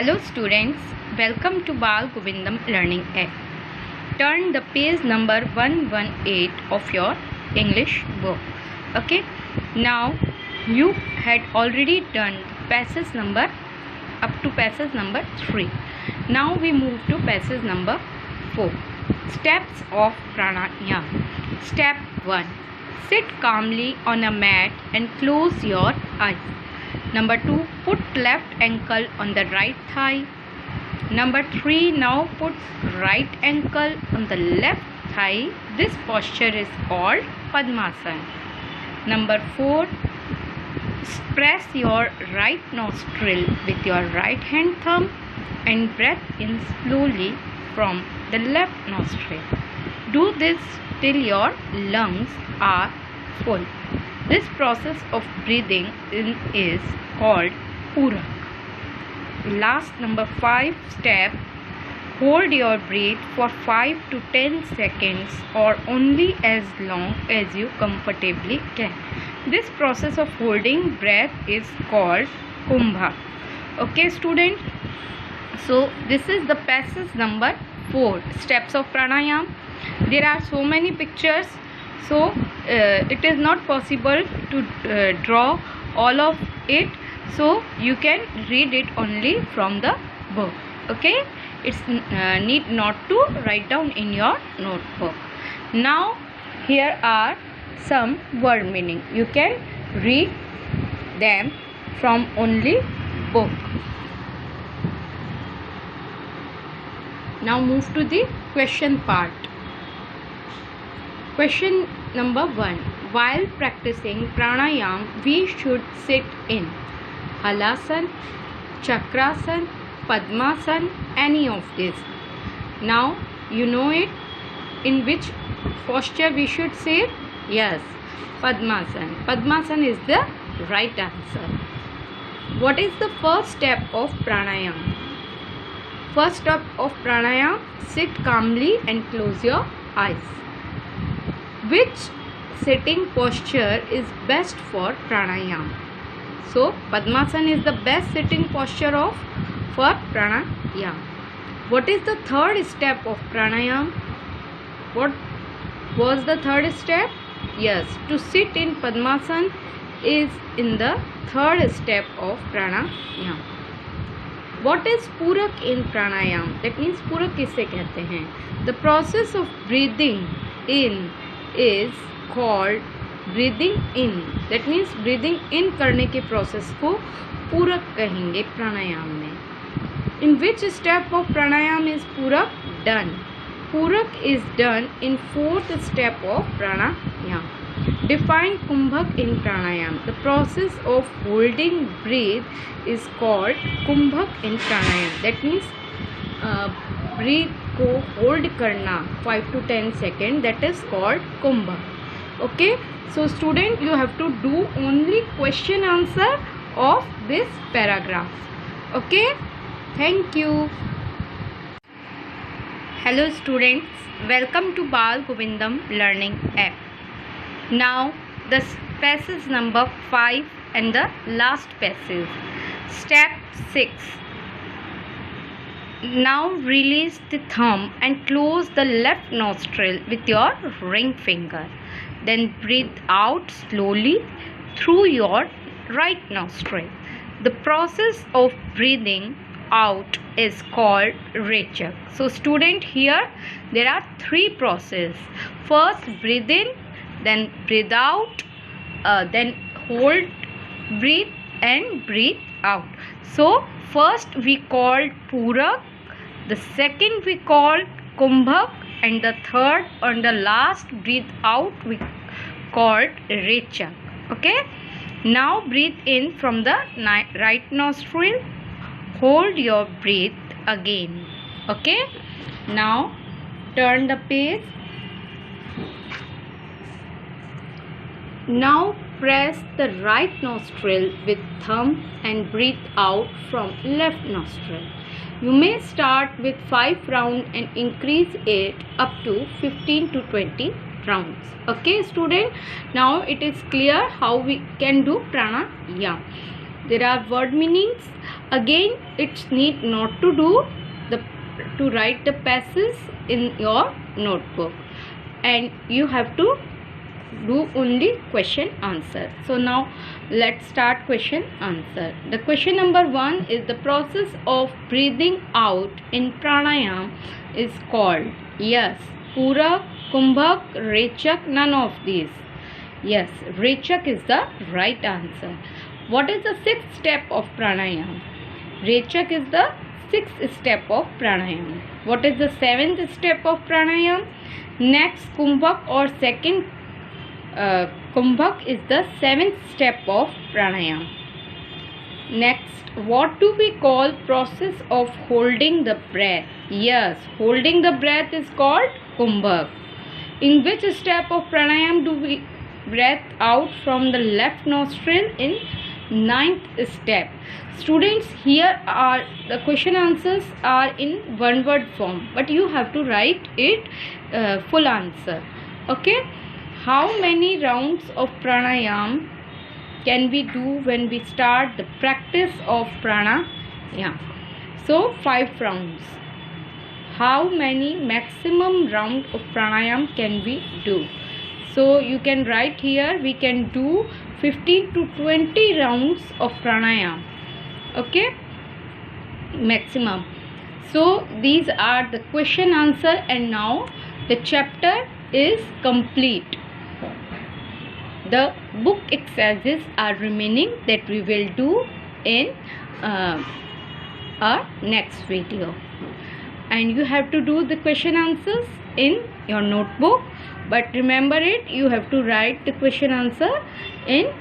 Hello students, welcome to Bal Govindam Learning App. Turn the page number 118 of your English book. Okay, now you had already done passage number up to passage number 3. Now we move to passage number 4. Steps of pranayama. Step 1. Sit calmly on a mat and close your eyes. Number 2, put left ankle on the right thigh. Number 3, now put right ankle on the left thigh. This posture is called Padmasana. Number 4, press your right nostril with your right hand thumb and breathe in slowly from the left nostril. Do this till your lungs are full. This process of breathing in is called Purak. Last number 5 step, hold your breath for 5 to 10 seconds or only as long as you comfortably can. This process of holding breath is called Kumbha. Okay student, so this is the passage number 4, steps of pranayama. There are so many pictures, so it is not possible to draw all of it, so you can read it only from the book. Okay, it's need not to write down in your notebook. Now here are some word meaning. You can read them from only book. Now move to the question part. Question number 1. While practicing pranayama, we should sit in Halasana, Chakrasana, Padmasana, any of these. Now you know it. In which posture we should sit? Yes, Padmasana. Padmasana is the right answer. What is the first step of pranayama? First step of pranayama, sit calmly and close your eyes. Which sitting posture is best for pranayama? So Padmasana is the best sitting posture for pranayama. What is the third step of pranayama? What was the third step? Yes, to sit in Padmasana is in the third step of pranayama. What is Purak in pranayama? That means Purak किसे कहते हैं? The process of breathing in is called breathing in. That means breathing in करने के process को पूरक कहेंगे प्राणायाम में. In which step of pranayam is Purak done? Purak is done in 4th step of pranayam. Define Kumbhak in pranayam. The process of holding breath is called Kumbhak in pranayam. That means breathe को hold करना 5 to 10 seconds, that is called Kumbhak. Okay, so student, you have to do only question answer of this paragraph. Okay, thank you. Hello students, welcome to Bal Govindam Learning App. Now the passage number 5 and the last passage. Step 6. Now release the thumb and close the left nostril with your ring finger. Then breathe out slowly through your right nostril. The process of breathing out is called Rechak. So student, here there are 3 processes. First breathe in, then breathe out, then hold breathe and breathe out. So first we called Purak, the second we called Kumbhak, and the third and the last breathe out we called Rechak. Okay, now breathe in from the right nostril, hold your breath again. Okay, now turn the page. Now press the right nostril with thumb and breathe out from left nostril. You may start with 5 rounds and increase it up to 15 to 20 rounds. Okay student, now it is clear how we can do pranayama. there are word meanings. Again, it's need not to write the passages in your notebook, and you have to do only question answer. So now let's start question answer. The question number 1 is the process of breathing out in pranayam is called, yes, Purak, Kumbhak, Rechak, none of these. Yes, Rechak is the right answer. What is the 6th step of pranayam? Rechak is the 6th step of pranayam. What is the 7th step of pranayam? Next, Kumbhak or second Kumbhak is the 7th step of pranayam. Next, what do we call process of holding the breath? Yes, holding the breath is called Kumbhak. In which step of pranayam do we breath out from the left nostril? In 9th step. Students, here are the question answers are in one word form, but you have to write it full answer. Okay. How many rounds of pranayam can we do when we start the practice of pranayam? So 5 rounds. How many maximum round of pranayam can we do? So you can write here, we can do 15 to 20 rounds of pranayam. Okay, maximum. So these are the question answer, and now the chapter is complete. The book exercises are remaining that we will do in our next video, and you have to do the question answers in your notebook, but remember it, you have to write the question answer in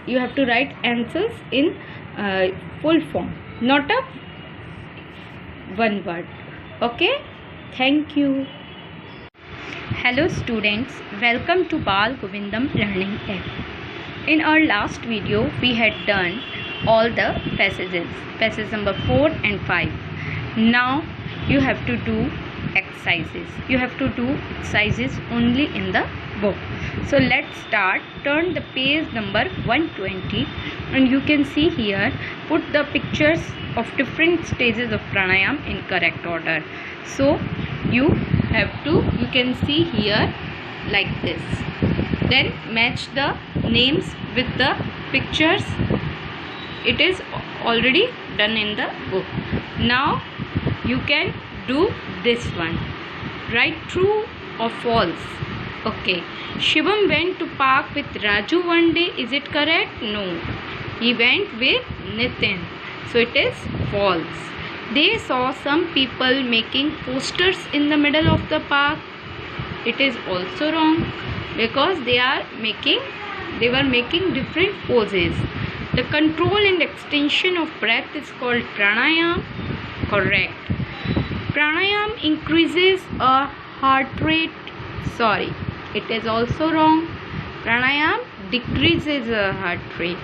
you have to write answers in full form, not a one word. Okay, thank you. Hello students, welcome to Bal Govindam Learning App. In our last video we had done all the passages, passage number 4 and 5. Now you have to do exercises. You have to do exercises only in the book. So let's start. Turn the page number 120, and you can see here, put the pictures of different stages of pranayam in correct order. So you can see here like this. Then match the names with the pictures. It is already done in the book. Now you can do this one. Write true or false. Okay. Shivam went to park with Raju one day. Is it correct? No. He went with Nitin. So it is false. They saw some people making posters in the middle of the park. It is also wrong, because they were making different poses. The control and extension of breath is called pranayam. Correct. Pranayam increases a heart rate. Sorry, it is also wrong. Pranayam decreases a heart rate.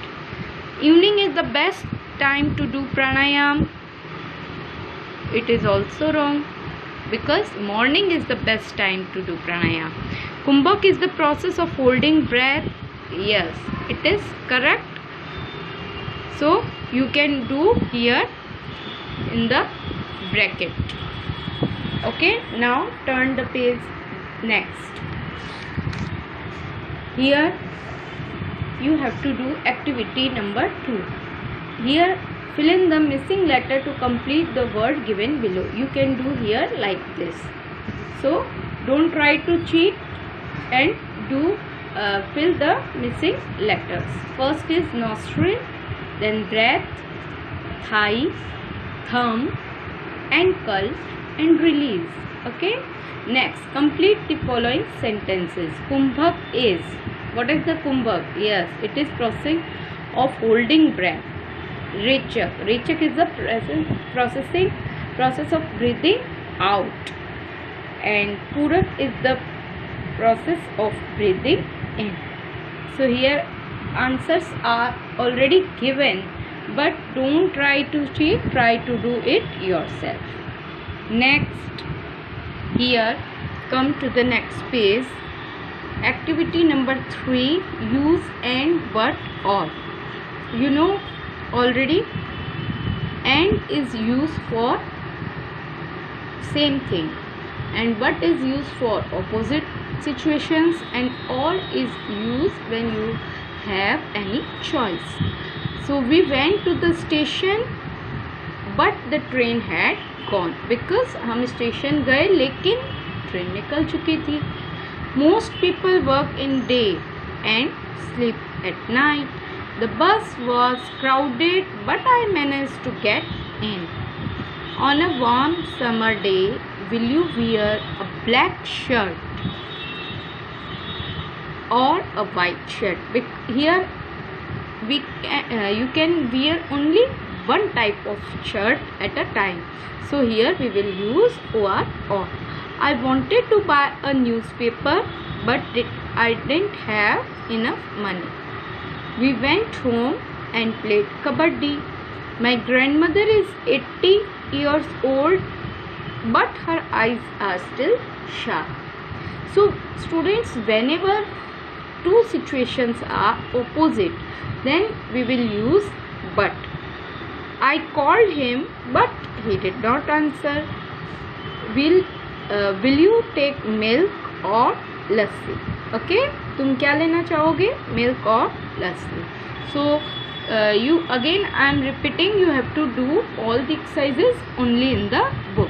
Evening is the best time to do pranayam. It is also wrong, because morning is the best time to do pranayam. Kumbhak is the process of holding breath. Yes, it is correct. So you can do here in the bracket. Okay, now turn the page next. Here you have to do activity number 2. Here fill in the missing letter to complete the word given below. You can do here like this. So don't try to cheat and do fill the missing letters. First is nostril, then breath, thigh, thumb, ankle, and release. Okay. Next, complete the following sentences. Kumbhak is. What is the kumbhak? Yes, it is process of holding breath. Rechak. Rechak is the process of breathing out. And Purak is the process of breathing in. So here answers are already given, but don't try to cheat, try to do it yourself. Next, here come to the next page. Activity number 3, use and but or. You know already. And is used for same thing, and what is used for opposite situations, and all is used when you have any choice. So we went to the station but the train had gone, because हम station गए लेकिन train निकल चुकी थी. Most people work in day and sleep at night. The bus was crowded but I managed to get in. On a warm summer day, will you wear a black shirt or a white shirt? Here you can wear only one type of shirt at a time. So here we will use or. I wanted to buy a newspaper but I didn't have enough money. We went home and played kabaddi. My grandmother is 80 years old but her eyes are still sharp. So students, whenever two situations are opposite, then we will use but. I called him but he did not answer. Will you take milk or lassi? Okay, तुम क्या लेना चाहोगे, milk और lassi? So you again, I am repeating, you have to do all the exercises only in the book.